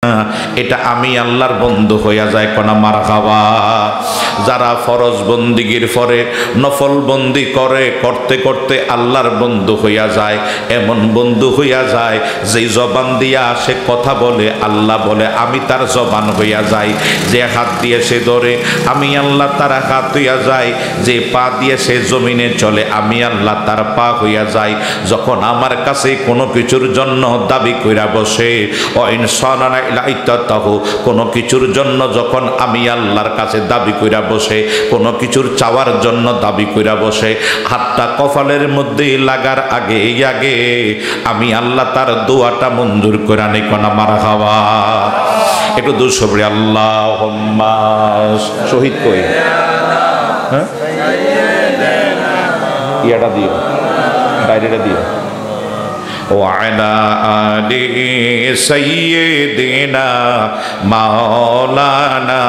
এটা আমি আল্লাহর বন্ধু হইয়া যায় কোনা মারহাবা। যারা ফরজ বন্দিগির পরে নফল বন্দি করে করতে করতে আল্লাহর বন্ধু হইয়া যায়, এমন বন্ধু হইয়া যায় যে জবান দিয়া সে কথা বলে আল্লাহ বলে আমি তার জবান হইয়া যাই। যে হাত দিয়ে সে ধরে আমি আল্লাহ তার হাত হইয়া যায়। যে পা দিয়ে সে জমিনে চলে আমি আল্লাহ তার পা হইয়া যায়। যখন আমার কাছে কোনো কিছুর জন্য দাবি কইরা বসে কোনো কিছুর জন্য যখন আমি আল্লাহর কাছে দাবি কইরা বসে, কোনো কিছুর চাওয়ার জন্য দাবি কইরা বসে, হাতটা কপালের মধ্যে লাগার আগে আমি আল্লাহ তার দোয়াটা মঞ্জুর করে আনি কোনা মারহাবা। একটু দূর সবরে আল্লাহুম্মা শহীদ কই, হ্যাঁ ইয়াটা দিও, ডায়রিটা দিও। وعلى آل سيدنا مولانا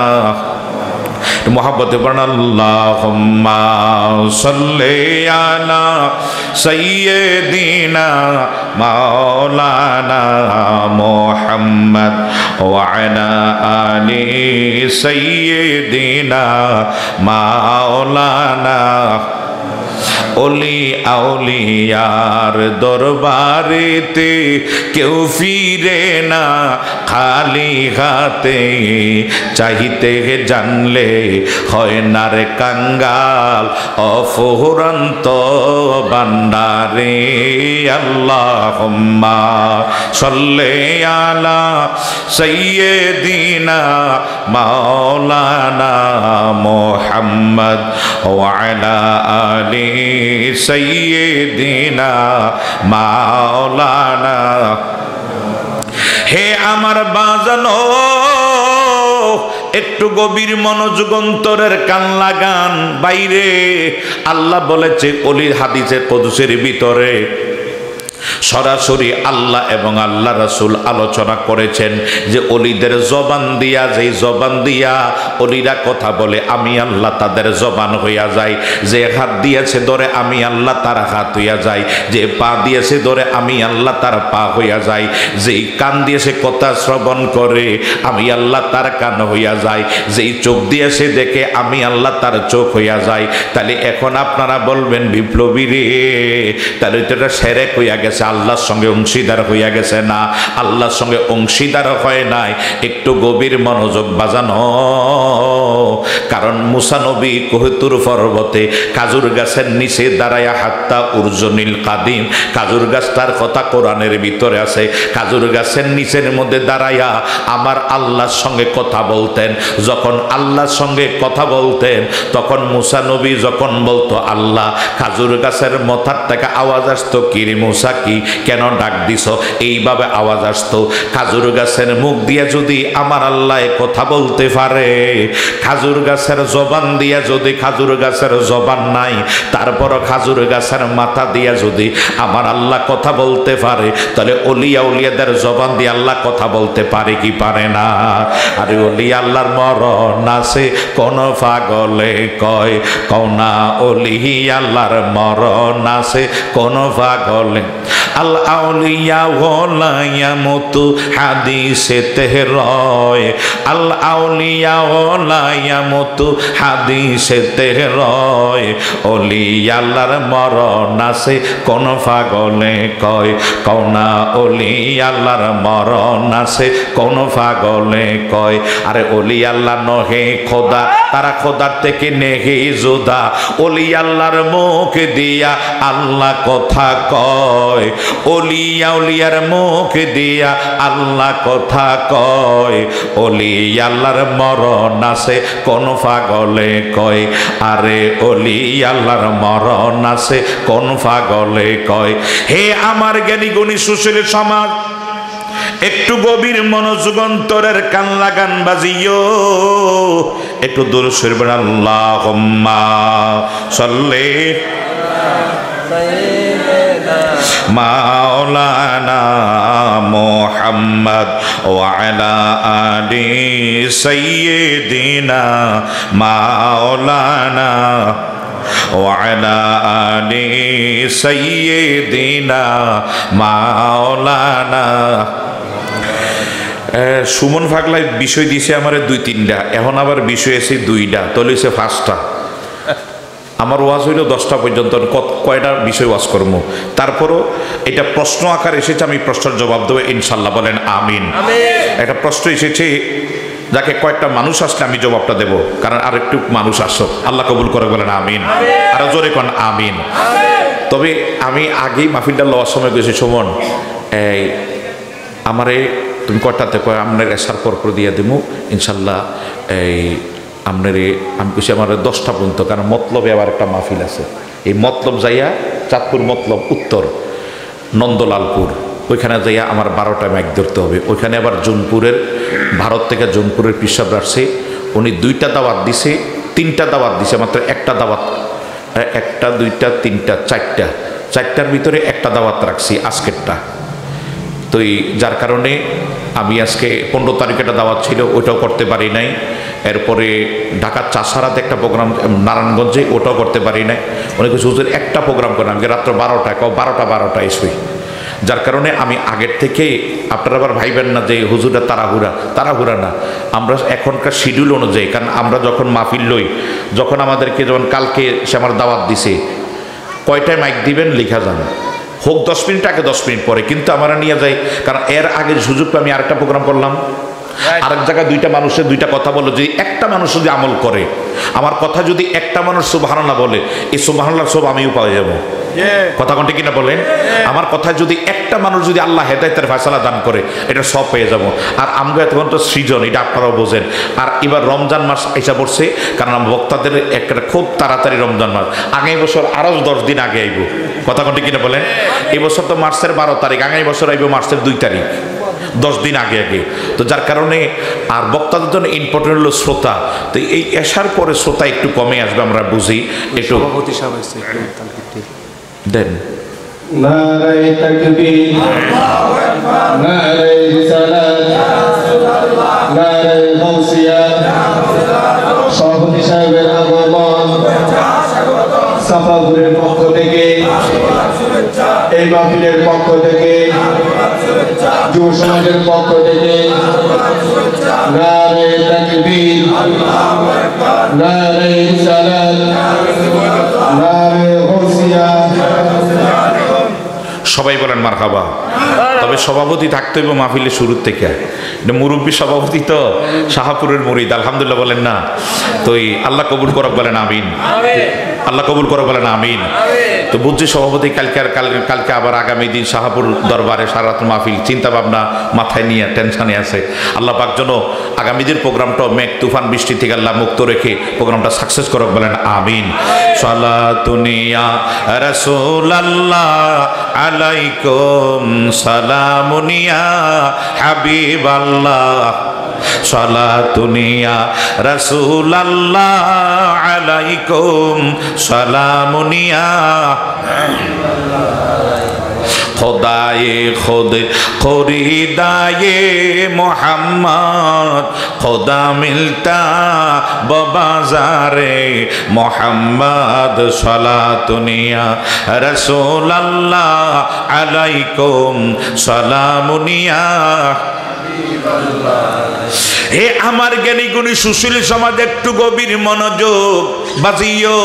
محبت بن اللهم صل على سيدنا مولانا محمد وعلى آل سيدنا مولانا। অলি আউলিয়ার দরবারেতে কেউ ফিরে না খালি হাতে, চাহিতে জানলে হয় না রে কাঙ্গাল অফুরন্ত বান্দারে। আল্লাহুম্মা সাল্লি আলা সাইয়্যিদিনা মাওলানা মুহাম্মদ ওয়া আলা আলি সাইয়্যিদিনা মাওলানা। হে আমার বাজানো, একটু গভীর মনোযোগ অন্তরের কান লাগান। বাইরে আল্লাহ বলেছে ওলির হাদিসে কুদসির ভিতরে সরাসরি আল্লাহ এবং আল্লাহ রাসূল আলোচনা করেছেন যে অলিদের জবান দিয়া, যেই জবান দিয়া অলিরা কথা বলে আমি আল্লাহ তাদের জবান হইয়া যাই। যে হাত দিয়েছে ধরে আমি আল্লাহ তার হাত হইয়া যাই। যে পা দিয়েছে ধরে আমি আল্লাহ তার পা হইয়া যাই। যেই কান দিয়েছে কথা শ্রবণ করে আমি আল্লাহ তার কান হইয়া যাই। যেই চোখ দিয়েছে দেখে আমি আল্লাহ তার চোখ হইয়া যাই। তাহলে এখন আপনারা বলবেন বিপ্লবী রে, তাহলে এটা শিরক হইয়া গেছে, আল্লাহর সঙ্গে অংশীদার হইয়া গেছে। না, আল্লাহর সঙ্গে অংশীদার হয় নাই। একটু গভীর মনোযোগ বাজানো। কারণ মুসা নবী কোহিতুর পর্বতে কাজুর গাছের নিচে দাঁড়ায়া হাত্তা উরজনিল কাদিম, কাজুর গাছটার কথা কোরআনের ভিতরে আছে। কাজুর গাছের নিচের মধ্যে দাঁড়ায়া আমার আল্লাহর সঙ্গে কথা বলতেন। যখন আল্লাহর সঙ্গে কথা বলতেন তখন মুসা নবী যখন বলতো আল্লাহ, কাজুর গাছের মাথার থেকে আওয়াজ আসতো কিরে মুসা কি, কেন ডাক দিছ, এইভাবে আওয়াজ আসতো। খাজুর গাছের মুখ দিয়ে যদি আমার আল্লাহ কথা বলতে পারে, খাজুর গাছের জবান দিয়া যদি, খাজুর গাছের জবান নাই তারপরও খাজুর গাছের মাথা দিয়া যদি আমার আল্লাহ কথা বলতে পারে, তাহলে অলিয়া উলিয়াদের জবান দিয়ে আল্লাহ কথা বলতে পারে কি পারে না? আরে অলি আল্লাহর মরণ আছে কোন পাগলে কয়, কওনা অলি আল্লাহর মরণ আছে কোন পাগলে। আল আউলিয়া ওয়ালা ইয়ামুতু হাদিসেতে রয়, আল আউলিয়া ওয়ালা ইয়ামুতু হাদিসেতে রয়। ওলি আল্লাহর মরণ আছে কোন পাগলে কয়, কওনা ওলি আল্লাহর মরণ আছে কোন পাগলে কয়। আরে ওলি আল্লাহ নহে খোদা, তারা খোদার থেকে নেহে জুদা। ওলি আল্লাহর মুখ দিয়া আল্লাহ কথা কয়, ওলিয়া উলিয়ার মুখ দিয়া আল্লাহ কথা কয়। ওলি আল্লাহর মরণ আছে কোন পাগলে কয়, আরে ওলি আল্লাহর মরণ আছে কোন পাগলে কয়। হে আমার জ্ঞানী গুণী সুশীল সমাজ, একটু গভীর মনোযোগ অন্তরের কান লাগান বাজিও। একটু দূর সরবেন আল্লাহুম্মা সাল্লি মাওলানা মুহাম্মদ ওয়া আলা আলি সাইয়্যিদিনা মাওলানা ওয়া আলা আলি সাইয়্যিদিনা মাওলানা। সুমন ফাগলায় বিষয় দিছে আমার 2-3টা, এখন আবার বিষয় আছে 2টা, তাহলে হচ্ছে 5টা। আমার ওয়াজ হইল 10টা পর্যন্ত, কয়টা বিষয় ওয়াজ করবো? তারপরও এটা প্রশ্ন আকার এসেছে, আমি প্রশ্নের জবাব দেবো ইনশাল্লাহ, বলেন আমিন। একটা প্রশ্ন এসেছে, যাকে কয়েকটা মানুষ আসলে আমি জবাবটা দেব, কারণ আর একটু মানুষ আসো, আল্লাহ কবুল করে, বলেন আমিন। আরো জোরে কোন আমিন। তবে আমি আগেই মাহফিলটা লওয়ার সময় গেছি, সুমন এই আমারে তুমি কয়টাতে কয় আপনার এসার পর দিয়ে দেবো ইনশাল্লাহ, এই আপনারে আমি কিছু আমার 10টা পর্যন্ত, কারণ মতলবে আবার একটা মাহফিল আছে, এই মতলব যাইয়া চাঁদপুর মতলব উত্তর নন্দলালপুর, ওইখানে যাইয়া আমার 12টায় মাইক ধরতে হবে। ওইখানে আবার জোনপুরের, ভারত থেকে জোনপুরের পিসাব আসছে, উনি 2টা দাওয়াত দিছে, 3টা দাওয়াত দিছে, মাত্র একটা দাওয়াত, 1টা 2টা 3টা 4টার ভিতরে একটা দাওয়াত রাখছি আজকেরটা। তো যার কারণে আমি আজকে 15 তারিখে একটা দাওয়াত ছিল, ওইটাও করতে পারি নাই। এরপরে ঢাকার চাষারাতে একটা প্রোগ্রাম নারায়ণগঞ্জে, ওটাও করতে পারি নাই। অনেক কিছু হুজুর একটা প্রোগ্রাম করেন, আমি রাত্র 12টায় 12টায় শুই। যার কারণে আমি আগের থেকে, আপনারা আবার ভাইবেন না যে হুজুরটা তাড়াহুড়া না, আমরা এখনকার শিডিউল অনুযায়ী, কারণ আমরা যখন মাহফিল লই, যখন আমাদেরকে, যেমন কালকে সে আমার দাওয়াত দিছে, কয়টায় মাইক দিবেন লেখা যান, হোক 10 মিনিট আগে 10 মিনিট পরে, কিন্তু আমরা নিয়ে যাই, কারণ এর আগে সুযোগ আমি আরেকটা প্রোগ্রাম করলাম, আরেক জায়গায় 2টা মানুষের 2টা কথা বললো, যদি একটা মানুষ যদি আমল করে, আমার কথা যদি একটা মানুষ সুবহানাল্লাহ বলে, এই সুবহানাল্লাহর সব আমিও পাওয়া যাবো। কথা কোনটা কিনা বলেন? আমার কথা যদি একটা মানুষ যদি আল্লাহ হেদায়েতের ফয়সালা দান করে, এটা সব পেয়ে যাব। আর আমরা এখন তো সৃজন, এটা আপনারাও বোঝেন। আর এবার রমজান মাস এসে পড়ছে, কারণ আমার বক্তাদের একটা খুব তাড়াতাড়ি রমজান মাস, আগামী বছর আরও 10 দিন আগে আইব। কথা কোনটা কিনা বলেন? এই বছর তো মার্চের 12 তারিখ, আগামী বছর আইব মার্চের 2 তারিখ, 10 দিন আগে। তো যার কারণে আর বক্তাদের জন্য ইম্পর্টেন্ট হলো শ্রোতা। তো এই আসার পরে শ্রোতা একটু কমে আসবে, আমরা বুঝি। একটু দেন নারে তাকবীর, নারে রিসালাত, নারে গাউসিয়া, সভাপতি সাহেবের আগমন, সাফাপুরের পক্ষ থেকে, এই মাহফিলের পক্ষ থেকে, যুব সমাজের পক্ষ থেকে, নারে তাকবীর, নারে রিসালাত, নারে গাউসিয়া। সবাই বলেন মারহাবা। তবে সভাপতি থাকতে হবে মাহফিলের শুরুর থেকে, মুরব্বী সভাপতি তো শাহপুরের মুরিদ, আলহামদুলিল্লাহ বলেন না? তো আল্লাহ কবুল করক, বলেন আমিন। আল্লাহ কবুল করক, বলেন আমিন। তো বুঝছি সভাপতি কালকে আবার আগামী দিন শাহপুর দরবারে সারাত মাহফিল চিন্তা ভাবনা মাথায় নিয়ে টেনশনে আছে। আল্লাহ পাক যেন আগামী দিন প্রোগ্রামটাও মেঘ তুফান বৃষ্টি থেকে আল্লাহ মুক্ত রেখে প্রোগ্রামটা সাকসেস করক, বলেন আমিন। সালাতুনিয়া রাসূলুল্লাহ আলাইকুম সালামুনিয়া হাবিবাল্লাহ, সালাতুনিয়া রাসূলুল্লাহ আলাইকুম সালামুনিয়া খোদায়ে খুদ খরিদায়ে মোহাম্মদ, খোদা মিলতা বাজারে মোহাম্মদ, সালাতুনিয়া রাসূলুল্লাহ আলাইকুম সালামুনিয়া। হে আমার জ্ঞানী গুণী সুশীল সমাজ, একটু গভীর মনোযোগ বাজিও।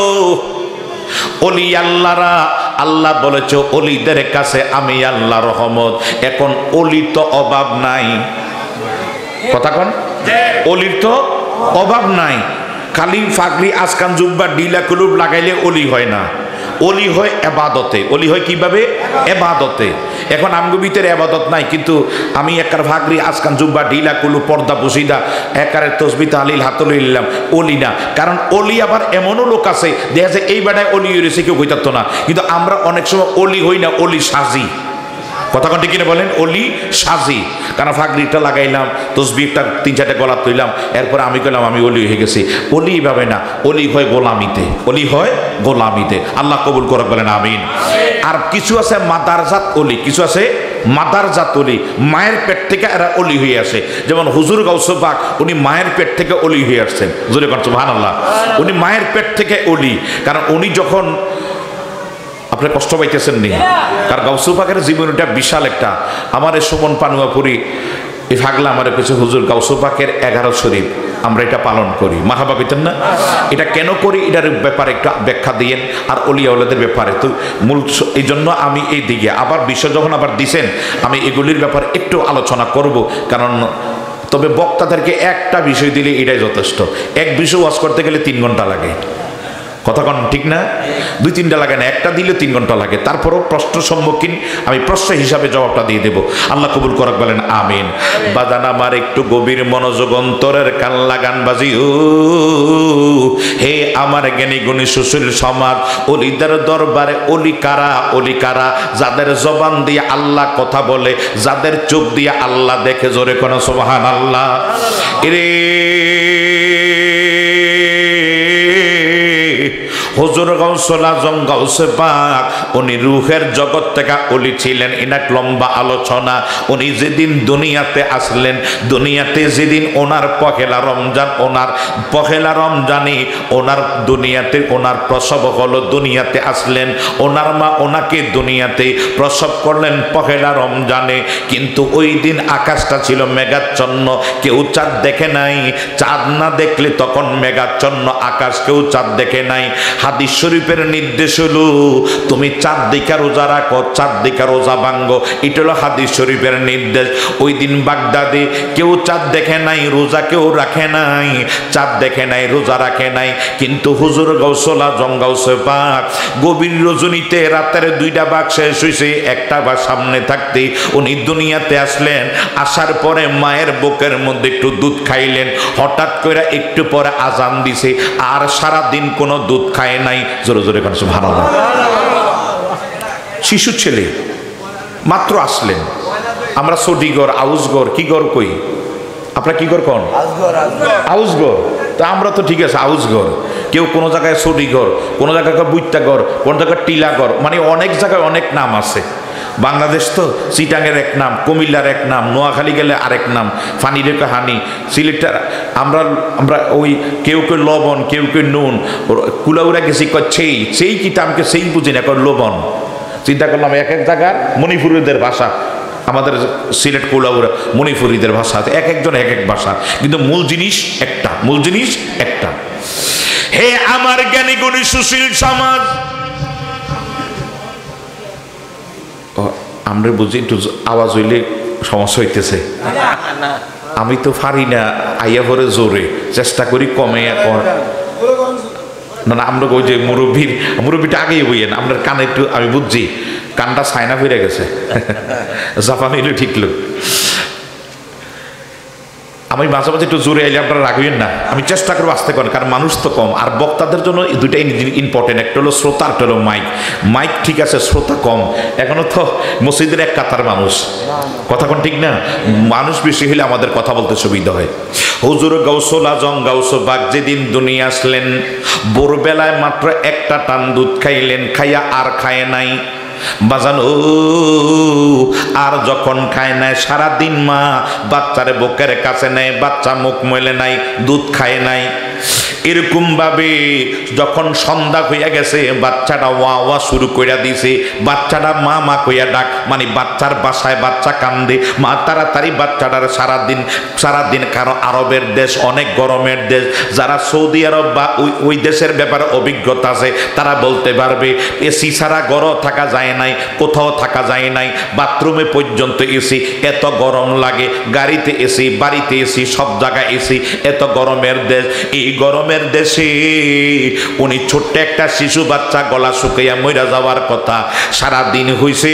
ওলি আল্লাহরা, আল্লাহ বলেছে ওলিদের কাছে আমি আল্লাহ রহমত। এখন ওলির তো অভাব নাই, কথা কন, ওলির তো অভাব নাই। খালি ফাগলি আজকান জুব্বা ডিলা কুলুব লাগাইলে ওলি হয় না, ওলি হয় এবাদতে। ওলি হয় কিভাবে? এবাদতে। এখন আমগো ভিতরে এবাদত নাই, কিন্তু আমি একার ভাগরি আজকান জুব্বা ডিলা কুলু পর্দা বসিদা একারে তসবি তাহলিল হাতলে নিলাম, ওলি না। কারণ ওলি আবার এমনও লোক আছে দেখা যায় এই বেটায় ওলি হয়েছে, কেউ হইতাতো না। কিন্তু আমরা অনেক সময় ওলি হই না, ওলি সাজি। কথা কন্টি কিনে বলেন, ওলি সাজি। কারণ ফাগরিটা লাগাইলাম, তসবিটা 3-4টা গলা তুইলাম, এরপর আমি কইলাম আমি ওলি হয়ে গেছি। ওলি এইভাবে না, ওলি হয় গোলামিতে, ওলি হয় গোলামিতে। আল্লাহ কবুল করক, বলেন আমিন। আর কিছু আছে মাদারজাত ওলি, কিছু আছে মাদারজাত ওলি, মায়ের পেট থেকে এরা ওলি হয়ে আসে। যেমন হুজুর গাউসে পাক, উনি মায়ের পেট থেকে ওলি হয়ে আসছেন। জোরে কর সুবহানাল্লাহ। উনি মায়ের পেট থেকে ওলি, কারণ উনি যখন, আপনি কষ্ট পাইতেছেন নি, কারণ গাউসে পাকের জীবনটা বিশাল একটা। আমার এই সুমন পানুয়াপুরি এই ফাগলা আমার কিছু হুজুর গাউসুল পাকের 11 শরীফ আমরা এটা পালন করি, মারহাবা কইতেন না? এটা কেন করি এটার ব্যাপারে একটু ব্যাখ্যা দিয়েন, আর ওলিয়া ওলাদের ব্যাপারে। তো মূল এই জন্য আমি এই দিকে আবার বিষয় যখন আবার দিছেন আমি এগুলির ব্যাপারে একটু আলোচনা করব, কারণ তবে বক্তাদেরকে একটা বিষয় দিলে এটাই যথেষ্ট। এক বিষয় ওয়াজ করতে গেলে 3 ঘন্টা লাগে, কথা কন ঠিক না? 2-3টা লাগে না, একটা দিলে 3 ঘন্টা লাগে। তারপরও প্রশ্ন সম্মুখীন আমি প্রশ্ন হিসাবে জবাবটা দিয়ে দেব। আল্লাহ কবুল করক, বলেন আমিন। বাজান আমার একটু গভীর মনোযোগ অন্তরের কান লাগান বাজি। ও হে আমার জ্ঞানী গুণী সুশীল সমাজ, অলিদের দরবারে অলি কারা? অলি কারা? যাদের জবান দিয়ে আল্লাহ কথা বলে, যাদের চোখ দিয়ে আল্লাহ দেখে। জোরে কোন সুবহানাল্লাহ। এরে হুজুর গাউসুল আজম গাউসে পাক উনি রূহের জগৎ থেকে অলি ছিলেন। ইনাক লম্বা আলোচনা। উনি যেদিন দুনিয়াতে আসলেন, দুনিয়াতে যেদিন ওনার পহেলা রমজান, ওনার পহেলা রমজানে ওনার দুনিয়াতে ওনার প্রসব হলো, দুনিয়াতে আসলেন। ওনার মা ওনাকে দুনিয়াতে প্রসব করলেন পহেলা রমজানে। কিন্তু ওই দিন আকাশটা ছিল মেঘাচ্ছন্ন, কেউ চাঁদ দেখে নাই। চাঁদ না দেখলে তখন মেঘাচ্ছন্ন আকাশ, কেউ চাঁদ দেখে নাই। হাদিস শরীফের নির্দেশ হলো তুমি চাঁদ দিকা রোজা রাখো, চাঁদ দিকা রোজা ভাঙ্গো। এটা হলো হাদিস শরীফের নির্দেশ। ওই দিন বাগদাদে কেউ চাঁদ দেখে নাই, রোজা কেউ রাখে নাই। চাঁদ দেখে নাই, রোজা রাখে নাই। কিন্তু হুজুর গাউসুল আজম গাউসে পাক গভীর রজনীতে রাতের 2টা ভাগ শেষ হয়েছে, একটা ভাগ সামনে থাকতে উনি দুনিয়াতে আসলেন। আসার পরে মায়ের বুকের মধ্যে একটু দুধ খাইলেন। হঠাৎ করে একটু পরে আজান দিছে, আর সারা দিন কোনো দুধ খায় নাই। জোরে জোরে কোন সুবহানাল্লাহ। শিশু ছেলে মাত্র আসলেন। আমরা সটিগর আউসগর কি গর কই, আপনারা কি গর কোন? আউসগর। তা আমরা তো ঠিক আছে আউসগর। কেউ কোনো জায়গায় সটিগর, কোনো জায়গায় বুইত্তাগর, কোন জায়গায় টিলাগর, মানে অনেক জায়গায় অনেক নাম আছে। বাংলাদেশ তো চিটাঙের এক নাম, কুমিল্লার এক নাম, নোয়াখালী গেলে আরেক নাম, ফানির কাহানি, সিলেটের আমরা আমরা ওই কেউ কেউ লবণ, কেউ কেউ নুন, কুলাউরা গেছি সেই সেই কিতামকে সেই বুঝি না কয় লবণ। চিন্তা করলাম এক এক জায়গার মণিপুরীদের ভাষা, আমাদের সিলেট কুলাউরা মণিপুরীদের ভাষা, এক একজন এক এক ভাষা, কিন্তু মূল জিনিস একটা, মূল জিনিস একটা। হে আমার জ্ঞানী গুণী সুশীল সমাজ, আমরা বুঝি একটু আওয়াজ হইলে সমস্যা হইতেছে। আমি তো পারি না, আইয়া ভরে জোরে চেষ্টা করি কমে এখন। না না, আমরা ওই যে মুরব্বীটা আগেই বইয়েন, আপনার কানে একটু আমি বুঝছি কানটা ছায়না ফিরে গেছে, জাপান হইলে ঠিক লোক। আমি মাঝে মাঝে একটু জোরে আইলে আপনারা রাখবেন না, আমি চেষ্টা করবো আসতে করেন, কারণ মানুষ তো কম। আর বক্তাদের জন্য এই দুইটা ইম্পর্টেন্ট, একটা হলো শ্রোতা, একটা হলো মাইক। মাইক ঠিক আছে, শ্রোতা কম। এখনো তো মসজিদের এক কাতার মানুষ, কথা কোন ঠিক না? মানুষ বেশি হলে আমাদের কথা বলতে সুবিধা হয়। হুজুর গাউসুল আজম গাউসে পাক যেদিন দুনিয়া আসলেন, ভোরবেলায় মাত্র একটা টান দুধ খাইলেন, খাইয়া আর খায় নাই। বাজানো আর যখন খায় নাই, সারাদিন মা বাচ্চারে বুকের কাছে নেয়, বাচ্চা মুখ মেলে নাই, দুধ খায় নাই। এরকম ভাবে যখন সন্ধ্যা হইয়া গেছে, বাচ্চাটা ওয়া ওয়া শুরু কইরা দিছে। বাচ্চাটা মা মা কইয়া ডাক, মানে বাচ্চার বাসায় বাচ্চা কান্দে। মা তাড়াতাড়ি বাচ্চাটার সারাদিন কারণ আরবের দেশ অনেক গরমের দেশ, যারা সৌদি আরব বা ওই দেশের ব্যাপারে অভিজ্ঞতা আছে তারা বলতে পারবে, এসি ছাড়া ঘরও থাকা যায় নাই, কোথাও থাকা যায় নাই, বাথরুমে পর্যন্ত এসি, এত গরম লাগে। গাড়িতে এসি, বাড়িতে এসি, সব জায়গায় এসি, এত গরমের দেশ। এই গরমের দেশে উনি ছোট্ট একটা শিশু বাচ্চা গলা শুকাইয়া মইরা যাওয়ার কথা, সারাদিন হইছে।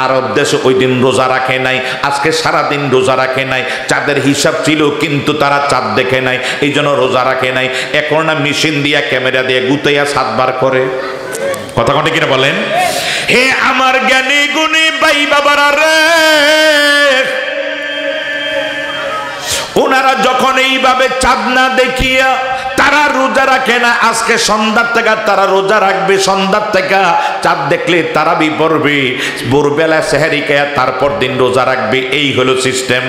আরব দেশে ওই দিন রোজা রাখে নাই, আজকে সারাদিন রোজা রাখে নাই। চাঁদের হিসাব ছিল কিন্তু তারা চাঁদ দেখে নাই, এই জন্য রোজা রাখে নাই। এখন না মেশিন দিয়া ক্যামেরা দিয়ে গুতাইয়া 7 বার করে, কথা কটে কিনা বলেন? হে আমার জ্ঞানী গুণী ভাই বাবারা রে, ওনারা যখন এইভাবে চাঁদ না দেখিয়া তারা রোজা রাখে না, আজকে সন্ধ্যার থেকে তারা রোজা রাখবে, সন্ধ্যার থেকে চাঁদ দেখলে তারাবি পড়বে, ভোরবেলা সেহরি খেয়ে তারপর দিন রোজা রাখবে। এই হলো সিস্টেম।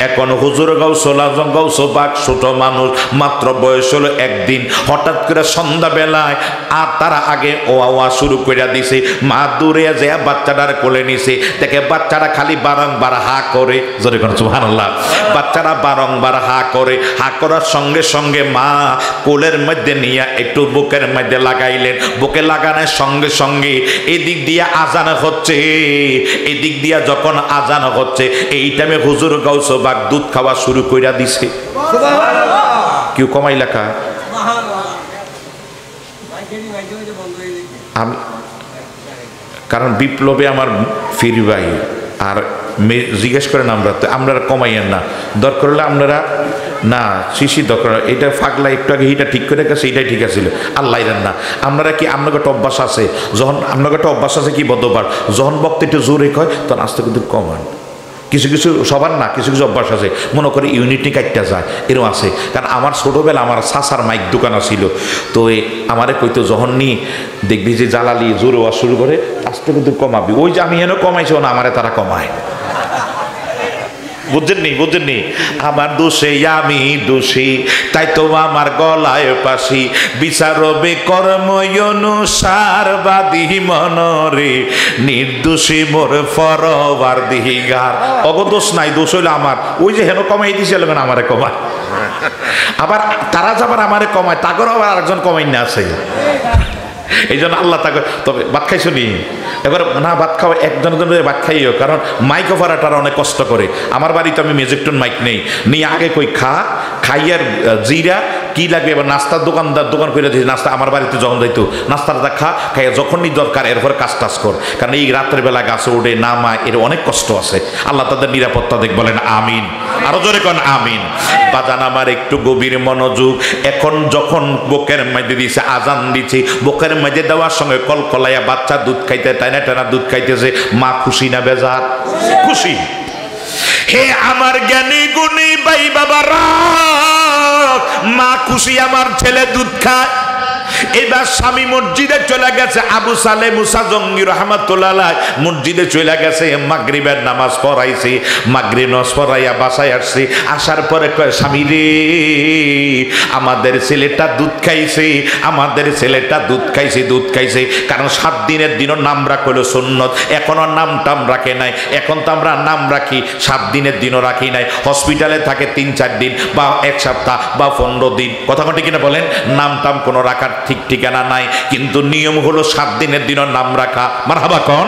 এখন হুজুর গাউসুল আজম গাউস পাক ছোট মানুষ, মাত্র বয়স হলো একদিন, হঠাৎ করে সন্ধ্যাবেলায় আর তারা আগে ওয়া শুরু করে দিছে। মা দূরে যে বাচ্চাটার কোলে নিছে, দেখে বাচ্চাটা খালি বারংবার হা করে, জোরে কোন সুবহানাল্লাহ, বাচ্চারা বারংবার হা করে, হা করার সঙ্গে সঙ্গে মা কোলের মধ্যে নিয়ে একটু বুকের মধ্যে লাগাইলেন। বুকে লাগানোর সঙ্গে সঙ্গে এদিক দিয়ে আজান হচ্ছে, এদিক দিয়ে যখন আজান হচ্ছে এই টাইমে হুজুর গাউস পাক দুধ খাওয়া শুরু করে দিছে। কেউ কমাই লেখা আমি, কারণ বিপ্লবে আমার ফিরি ভাই আর জিজ্ঞেস করেন আমরা কমাইয়েন না, দরকার হলে আপনারা না শিশি দরকার, এটা ফাগলা একটু আগে এটা ঠিক করে গেছে, এটাই ঠিক আছে আল্লাহ দেন না। আপনারা কি আপনার একটা অভ্যাস আছে, যখন আপনার একটা অভ্যাস আছে কি বদ্ধবার, যখন বক্ত একটু জোরে কয় তখন আস্তে কিন্তু কমান। কিছু কিছু সবার না, কিছু কিছু অভ্যাস আছে, মনে করে ইউনিটি কাটতে যায়, এরকম আছে। কারণ আমার ছোটোবেলা আমার সাসার মাইক দোকান ছিল, তো আমারে কইতো যখন নি দেখবি যে জ্বালালি জোরে ওয়া শুরু করে আস্তে কিন্তু কমাবি, ওই যে আমি এনে কমাইছি না আমারে তারা কমায়। বুঝছেননি আমার দোষে আমি দোষী, তাই তো আমার গলায় পাশি, বিচারবে কর্ম অনুসার বাদী মনরে, নির্দোষী মোর ফরবার দিহিগার। অগদোষ নাই, দোষ হইলো আমার, ওই যে হেন কমাই দিয়েছিল আমারে কমায়। আবার তারা যাবার আমারে কমায়, তাগর আবার আরেকজন কমাই না আছে। এই জন্য আল্লাহ তাকে, তবে ভাত খাইছো নি এবার না, ভাত খাওয়া একজনের ভাত খাইও, কারণ মাইক অপারেটর অনেক কষ্ট করে। আমার বাড়িতে আমি মেজেকটন মাইক নেই, নিয়ে আগে কই খাইয়ার জিরা কি লাগবে, এবার নাস্তার দোকান করে দিয়েছি, নাস্তা আমার বাড়িতে যখন যাইতো নাস্তাটা খাইয়া যখনই দরকার এরপরে কাজ টাজ কর, কারণ এই রাত্রের বেলা গাছে উঠে নামা এর অনেক কষ্ট আছে। আল্লাহ তাদের নিরাপত্তা দেখ, বলেন আমিন, আরো জোরে কোন আমিন। বাজান আমার একটু গভীর মনোযোগ, এখন যখন বুকের মধ্যে দিয়েছে আজান দিচ্ছে, বুকের মধ্যে দেওয়ার সঙ্গে কলকলাইয়া বাচ্চা দুধ খাইতে টানা টানা দুধ খাইতেছে, মা খুশি না বেজার? খুশি। হে আমার জ্ঞানী গুণী ভাই বাবারা, মা খুশি আমার ছেলে দুধ খায়। এবার স্বামী মসজিদে চলে গেছে, আবু সালে মুসা জঙ্গি রহমাতুল্লাহ মসজিদে চলে গেছে, মাগরিবের নামাজ পড়াইছে, মাগরিব নামাজ পড়াইয়া বাসায় আসছে। আসার পরে কয়, স্বামী রে আমাদের ছেলেটা দুধ খাইছে, আমাদের ছেলেটা দুধ খাইছে। কারণ 7 দিনের দিনও নাম রাখলো সুন্নত, এখনো নাম টাম রাখে নাই। এখন তো আমরা নাম রাখি, 7 দিনের দিনও রাখি নাই। হসপিটালে থাকে 3-4 দিন বা 1 সপ্তাহ বা 15 দিন, কথা কটি কিনা বলেন, নাম টাম কোনো রাখার ঠিক ঠিকানা নাই, কিন্তু নিয়ম হলো 7 দিনের দিনও নাম রাখা। মারহাবা কোন।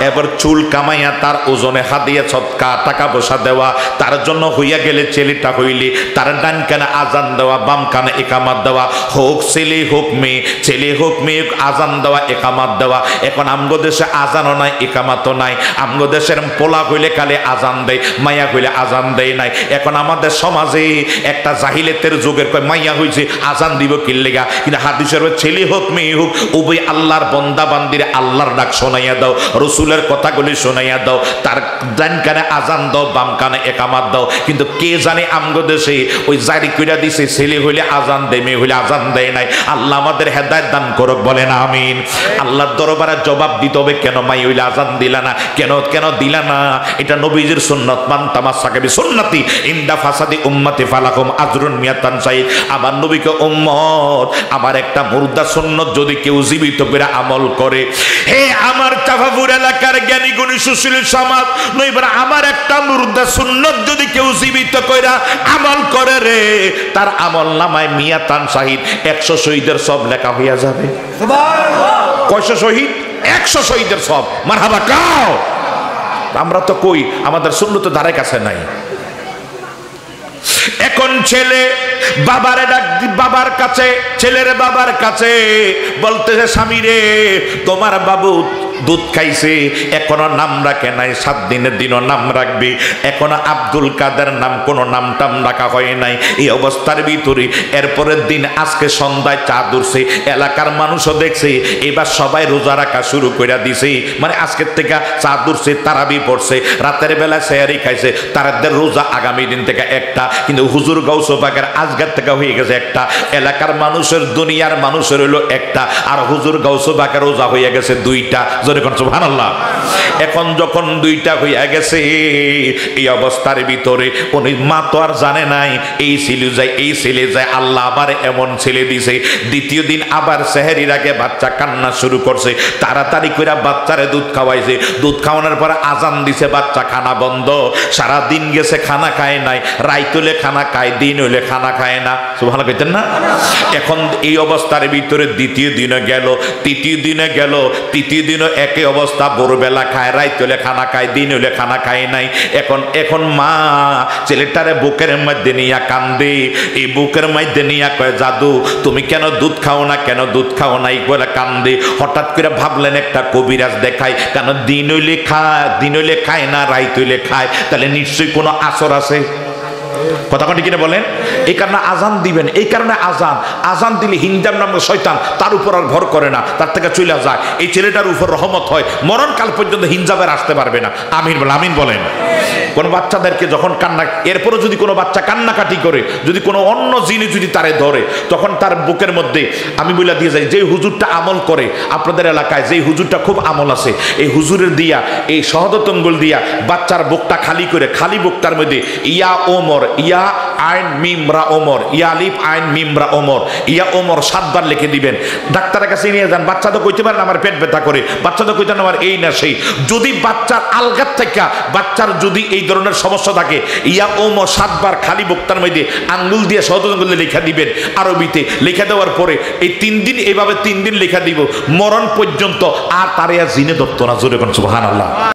এবার চুল কামাইয়া তার ওজনে হাদিয়া সদকা টাকা পয়সা দেওয়া, তার জন্য হইয়া গেলে ছেলেটা হইলে তার ডান কানে আজান দেওয়া, বাম কানে একামাত দেওয়া, হোক ছেলে হোক মেয়ে, ছেলে হোক মেয়ে, আজান দেওয়া একামাত দেওয়া। এখন আমগো দেশে আজানও নাই একামাতও নাই, আমগো দেশের পোলা হইলে খালি আজান দেয়, মাইয়া হইলে আজান দেয় নাই। এখন আমাদের সমাজে একটা জাহিলিয়াতের যুগের কয় মাইয়া হইছে আজান দিব কিল্লেগা, কিন্তু হাদিসের ছেলে হোক মেয়ে হোক উভয় আল্লাহর বন্দা বান্দির আল্লাহর ডাক শোনাইয়া দাও, রসুলের কথাগুলি শোনাইয়া দাও, তার ডান কানে আজান দাও, বাম কানে একামাত দাও। কিন্তু কে জানে আমগো দেশে ওই জারি কইরা দিছে, ছেলে হইলে আজান দেয়, মেয়ে হইলে আজান দেয় নাই। আল্লাহ আমাদের হেদায়েত দান করুক, বলেন আমিন। আল্লাহর দরবারে জবাব দিতে হবে, কেন মাই হইলে আজান দিলা না, কেন দিলা না? এটা নবীজির সুন্নাত, মান তামাসসাকা বিসুন্নতি ইনদা ফাসাদি উম্মতি ফালাকুম আজরুন মিয়াতান শাহীদ। আমার নবীকে উম্মত, আমার একটা মুর্দা সুন্নত যদি কেউ জীবিত করে আমল করে, হে আমার চাফাপুর এলাকার জ্ঞানী গুণী সুশীল সমাজ, নইবার আমার একটা মুর্দা সুন্নত যদি কেউ জীবিত কইরা আমল করে রে, তার আমল নামায় মিয়াতান শাহীদ 100 শহীদের সব লেখা হইয়া যাবে। সুবহানাল্লাহ। কয়শো শহীদ? 100 শহীদের সব। মারহাবা কাও। আমরা তো কই আমাদের সুন্নত ধারে কাছে নাই। এখন ছেলে বাবারে ডাক, বাবার কাছে, ছেলের বাবার কাছে বলতেছে, স্বামী রে তোমার বাবু দুধ খাইছে, এখনো নাম রাখে নাই, 7 দিনের দিনও নাম রাখবে, এখনো আব্দুল কাদের নাম কোনো নাম টাম রাখা হয় নাই। এই অবস্থার ভিতরে এরপরের দিন আজকে সন্ধ্যায় চাঁদ উঠছে, এলাকার মানুষও দেখছে, এবার সবাই রোজা রাখা শুরু করে দিছে। মানে আজকের থেকে চাঁদ উঠছে, তারাবি পড়ছে, রাতের বেলা সেহরি খাইছে, তাদের রোজা আগামী দিন থেকে একটা, কিন্তু হুজুর গাউস পাকের আজকের থেকে হয়ে গেছে একটা। এলাকার মানুষের, দুনিয়ার মানুষের হইলো একটা, আর হুজুর গাউস পাকের রোজা হয়ে গেছে 2টা। জোরে কোন সুবহানাল্লাহ। এখন যখন 2টা হইয়া গেছে, এই অবস্থার ভিতরে উনি মা তো আর জানে নাই এই ছেলে যায়, এই ছেলে যায়, আল্লাহ আবার এমন ছেলে দিছে। দ্বিতীয় দিন আবার সেহরির আগে বাচ্চা কান্না শুরু করছে, তাড়াতাড়ি করে বাচ্চারে দুধ খাওয়াইছে, দুধ খাওয়ানোর পরে আজান দিছে, বাচ্চা খানা বন্ধ, সারা দিন গেছে খানা খায় নাই, রাইত হলে খানা খায়, দিন হইলে খানা খায় না। সুবহানাল্লাহ কইতেন না? এখন এই অবস্থার ভিতরে দ্বিতীয় দিনে গেল, তৃতীয় দিনে গেল, তৃতীয় দিনও একই অবস্থা, ভোরবেলা খায়, রাইত হলে খানা খায়, দিন হলে খানা খায় নাই। এখন মা ছেলেটারে বুকের মধ্যে নিয়ে কান্দে, এই বুকের মধ্যে নিয়ে কয়, জাদু তুমি কেন দুধ খাও না, কেন দুধ খাও না, এই বলে কান্দে। হঠাৎ করে ভাবলেন একটা কবিরাজ দেখায়, কেন দিন হইলে খায় না, রাইত হইলে খায়, তাহলে নিশ্চয়ই কোনো আসর আছে। কথা কটি কিনে বলেন? এই কারণে আজান দিবেন, এই কারণে আজান দিলে হিন্দাম নামক শয়তান তার উপর আর ভর করে না, তার থেকে চলে যায়, এই ছেলেটার উপর রহমত হয়, মরণকাল পর্যন্ত হিঞ্জাবের আসতে পারবে না। আমিন বলেন, আমিন বলেন। কোন বাচ্চাদেরকে যখন কান্না, এরপরও যদি কোনো বাচ্চা কান্নাকাটি করে, যদি কোনো অন্য জিনিস যদি তারে ধরে, তখন তার বুকের মধ্যে আমি বলে দিয়ে যাই, যে হুজুরটা আমল করে আপনাদের এলাকায়, যে হুজুরটা খুব আমল আছে, এই হুজুরের দিয়া, এই শহাদত আঙ্গুল দিয়া বাচ্চার বুকটা খালি করে, খালি বুকটার মধ্যে ইয়া ওমর, ইয়া আইন মিমরা ওমর, ইয়া আলিফ আইন মিমরা ওমর, ইয়া ওমর 7 বার লিখে দিবেন। ডাক্তারের কাছে নিয়ে যান, বাচ্চা তো কইতে পারেন আমার পেট ব্যথা করে, বাচ্চা তো কইতে পারেন আমার এই না সেই। যদি বাচ্চার আলগার থেকে বাচ্চার যদি এই ধরনের সমস্যা থাকে, ইয়া ওমর 7 বার খালি বুকটার মধ্যে আঙ্গুল দিয়ে, শহাদত আঙ্গুল দিয়ে লেখা দিবেন আরবিতে। লেখা দেওয়ার পরে এই 3 দিন, এইভাবে 3 দিন লেখা দিব, মরণ পর্যন্ত আর তারে আর জিনে ধরতো না। জোরে কোন সুবহানাল্লাহ।